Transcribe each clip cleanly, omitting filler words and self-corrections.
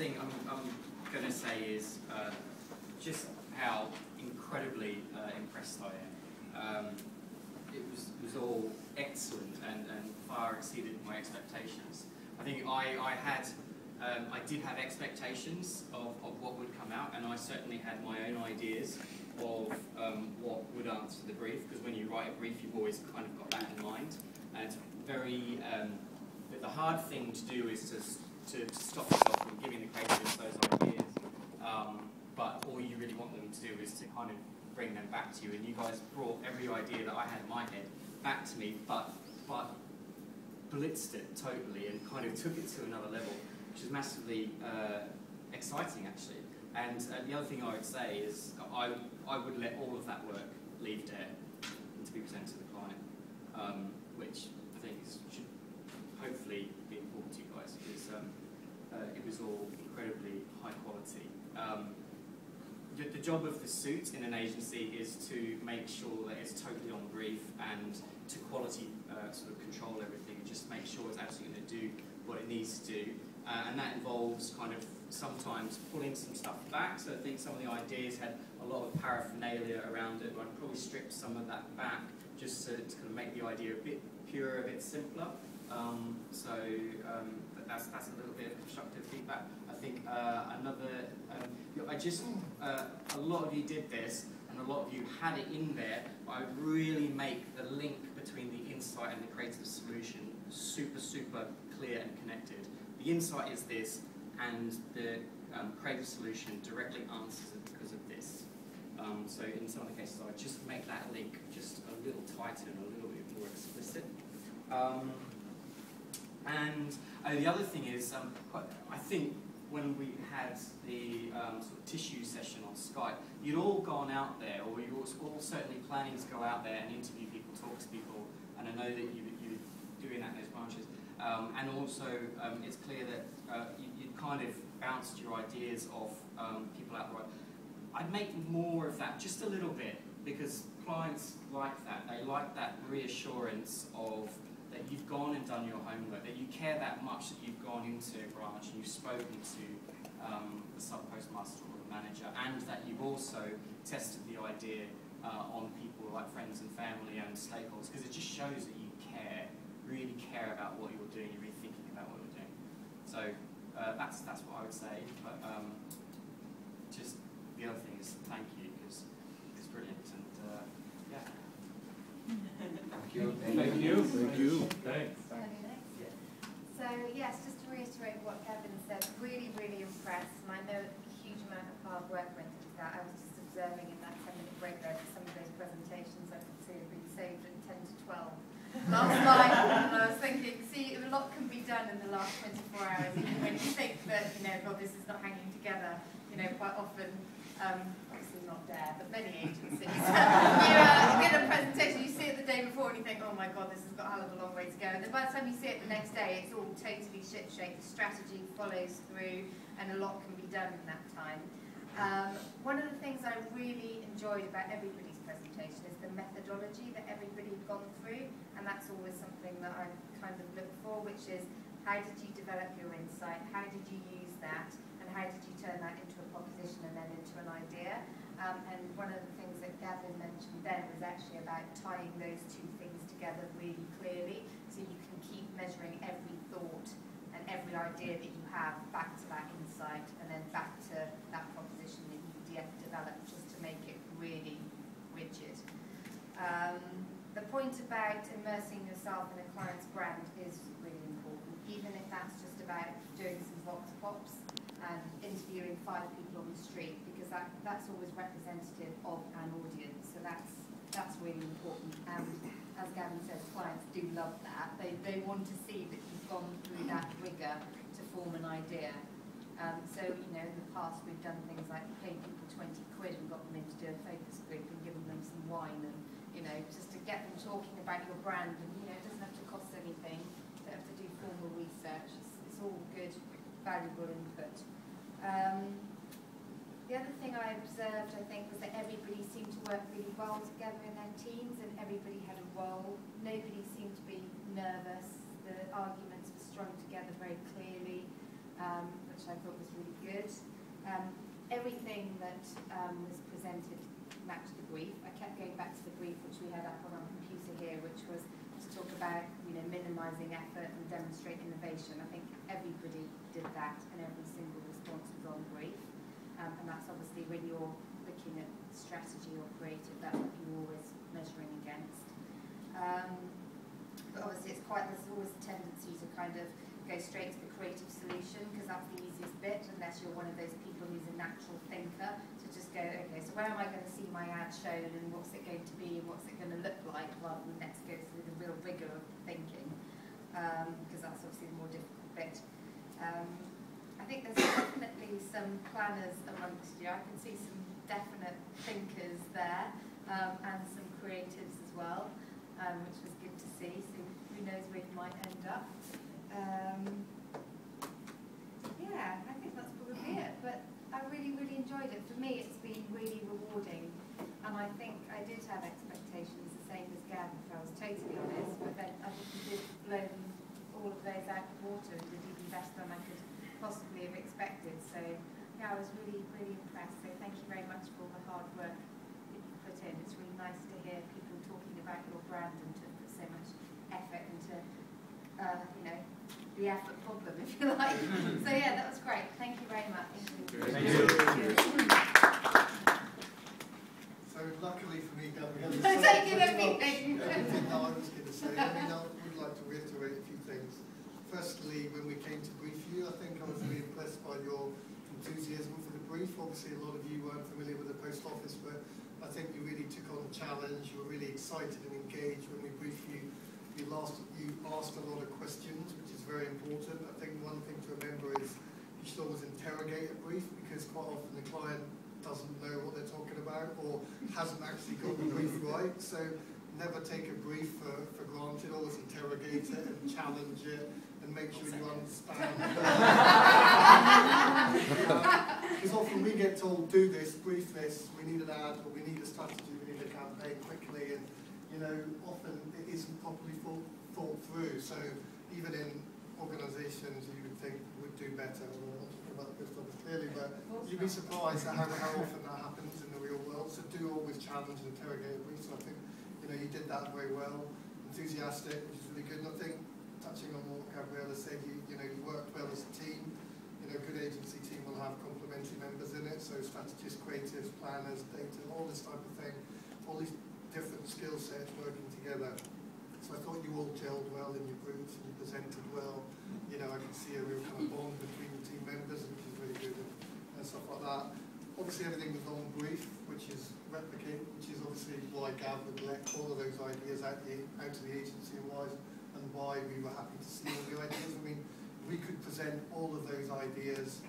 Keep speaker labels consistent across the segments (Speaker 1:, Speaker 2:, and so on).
Speaker 1: thing I'm going to say is just how incredibly impressed I am. It was all excellent and far exceeded my expectations. I think I did have expectations of what would come out, and I certainly had my own ideas of what would answer the brief, because when you write a brief you've always kind of got that in mind, and it's very, the hard thing to do is to stop yourself from giving the creatives those ideas, but all you really want them to do is to kind of bring them back to you, and you guys brought every idea that I had in my head back to me, but blitzed it totally and kind of took it to another level, which is massively exciting actually. And the other thing I would say is I would let all of that work leave there and to be presented to the client, which I think should hopefully be important to you guys, because it was all incredibly high quality. The job of the suit in an agency is to make sure that it's totally on brief and to quality sort of control everything and just make sure it's actually going to do what it needs to do. And that involves kind of sometimes pulling some stuff back. So I think some of the ideas had a lot of paraphernalia around it, but I'd probably strip some of that back just to kind of make the idea a bit purer, a bit simpler. That's a little bit of constructive feedback. I think another, a lot of you did this, and a lot of you had it in there, but I really make the link between the insight and the creative solution super, super clear and connected. The insight is this, and the creative solution directly answers it because of this. So in some of the cases, I just make that link just a little tighter and a little bit more explicit. And the other thing is, I think when we had the sort of tissue session on Skype, you'd all gone out there, or you were all certainly planning to go out there and interview people, talk to people, and I know that you were doing that in those branches. And also, it's clear that you kind of bounced your ideas off people out there. I'd make more of that, just a little bit, because clients like that. They like that reassurance of that you've gone and done your homework, that you care that much, that you've gone into a branch and you've spoken to the sub-postmaster or the manager, and that you've also tested the idea on people like friends and family and stakeholders, because it just shows that you care, really care about what you're doing, you're really thinking about what you're doing. So that's what I would say, but just the other thing is thank you, because it's brilliant, and yeah.
Speaker 2: Thank you.
Speaker 3: Thank you.
Speaker 2: Thank you.
Speaker 3: Thanks.
Speaker 4: So yes, just to reiterate what Kevin said, really, really impressed, and I know a huge amount of hard work went into that. I was just observing in that 10-minute break there that some of those presentations I could see have been saved at 10 to 12 last night, and I was thinking, see, a lot can be done in the last 24 hours, even when you think that, you know, God, this is not hanging together, you know, quite often, obviously not there, but many agencies, you get a presentation, you see it the day before and you think, oh my God, this has got a hell of a long way to go, and then by the time you see it the next day, it's all totally ship-shape, the strategy follows through, and a lot can be done in that time. One of the things I really enjoyed about everybody's presentation is the methodology that everybody had gone through, and that's always something that I kind of look for, which is how did you develop your insight, how did you use that, and how did you turn that into a proposition and then into an idea. And one of the things that Gavin mentioned then was actually about tying those two things together really clearly, so you can keep measuring every thought and every idea that you have back to that insight, and then back to that proposition that you developed, just to make it really rigid. The point about immersing yourself in a client's brand is really important, even if that's just about doing some vox pops and interviewing 5 people on the street, because that's always representative of an audience, so that's really important. And as Gavin says, clients do love that. They want to see that you've gone through that rigor to form an idea. So, you know, in the past we've done things like paid people 20 quid and got them in to do a focus group and given them some wine, and, you know, just to get them talking about your brand, and, you know, it doesn't have to cost anything, you don't have to do formal research, it's all good, valuable input. The other thing I observed, I think, was that everybody seemed to work really well together in their teams, and everybody had a role. Nobody seemed to be nervous. The arguments were strung together very clearly. which I thought was really good. Everything that was presented matched the brief. I kept going back to the brief which we had up on our computer here, which was to talk about, minimising effort and demonstrate innovation. I think everybody did that, and every single response was on brief. And that's obviously when you're looking at strategy or creative, that's what you're always measuring against. But obviously there's always a tendency to kind of go straight to the creative solution, because that's the easiest bit, unless you're one of those people who's a natural thinker, to just go, okay, so where am I going to see my ad shown, and what's it going to be, and what's it going to look like, rather than let's go through the real rigor of thinking, because that's obviously the more difficult bit. I think there's definitely some planners amongst you. I can see some definite thinkers there, and some creatives as well, which was good to see. So who knows where you might end up. Yeah, I think that's probably it. But I really, really enjoyed it. For me, it's been really rewarding, and I think I did have expectations the same as Gavin, if I was totally honest. But then I think we did blow all of those out of the water and did even better than I could possibly have expected. So yeah, I was really, really impressed. So thank you very much for all the hard work that you put in. It's really nice to hear people talking about your brand and to put so much effort into, the effort problem, if you like. So yeah, that was great. Thank you very much.
Speaker 2: Thank you.
Speaker 3: So luckily for me, Gabrielle,
Speaker 4: Taking everything.
Speaker 3: everything that I was going to say. I would like to reiterate a few things. Firstly, when we came to brief you, I think I was really impressed by your enthusiasm for the brief. Obviously, a lot of you weren't familiar with the post office, but I think you really took on the challenge. You were really excited and engaged when we briefed you. You asked a lot of questions, which is very important. I think one thing to remember is you should always interrogate a brief, because quite often the client doesn't know what they're talking about or hasn't actually got the brief right. So never take a brief for granted. Always interrogate it and challenge it and make sure you understand. Because often we get told, do this, brief this, we need an ad, or we need a strategy, we need a campaign quickly, and often it isn't properly thought through. So even in organisations you would think would do better, I'm not talking about the post office clearly, but you'd be surprised at how often that happens in the real world. So do always challenge and interrogate a brief. So I think you did that very well. Enthusiastic, which is really good. And I think, touching on what Gabriella said, you worked well as a team. Good agency team will have complementary members in it, so strategists, creatives, planners, data, all this type of thing. All these different skill sets working together. So I thought you all gelled well in your groups and you presented well. I could see a real kind of bond between the team members, which is really good, and stuff like that. Obviously everything was on brief, which is obviously why Gav would let all of those ideas out to the agency, and why we were happy to see all the ideas. I mean, we could present all of those ideas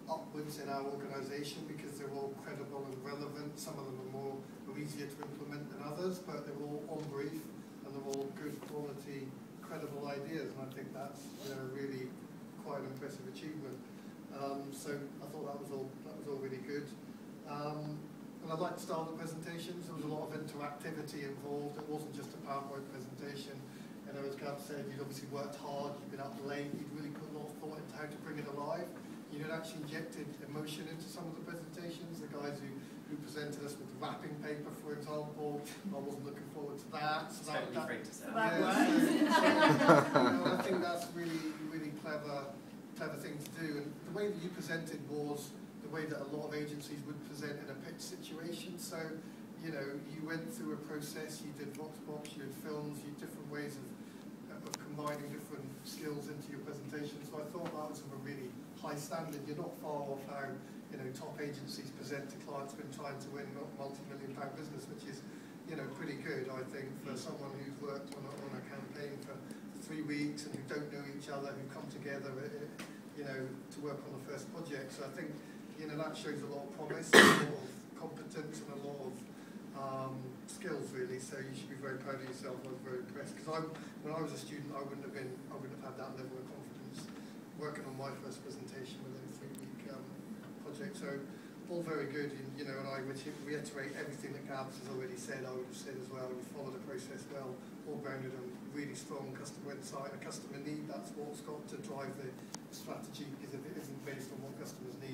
Speaker 3: upwards in our organisation because they're all credible and relevant. Some of them are easier to implement than others, but they're all on brief and they're all good quality, credible ideas, and I think that's really quite an impressive achievement. So I thought that was all really good. And I'd like to start the presentations. There was a lot of interactivity involved. It wasn't just a PowerPoint presentation. As Gav said, you'd obviously worked hard, you'd been up late, you'd really put a lot of thought into how to bring it alive. You had actually injected emotion into some of the presentations. The guys who presented us with the wrapping paper, for example, I wasn't looking forward to that. So I think that's really clever thing to do. And the way that you presented was the way that a lot of agencies would present in a pitch situation. So, you went through a process, you did Voxbox, you did films, you did different ways of combining different skills into your presentation. So I thought that was of a really high standard. You're not far off how top agencies present to clients when trying to win multi-million-pound business, which is pretty good, I think, for someone who's worked on a campaign for 3 weeks and who don't know each other, who come together to work on the first project. So I think that shows a lot of promise, a lot of competence, and a lot of skills, really. So you should be very proud of yourself. I was very impressed, because when I was a student, I wouldn't have had that level of confidence working on my first presentation within a 3-week project. So all very good, and I would reiterate everything that Gabs has already said. I would have said as well, you followed the process well, all grounded on really strong customer insight, a customer need. That's what's got to drive the strategy, because if it isn't based on what customers need.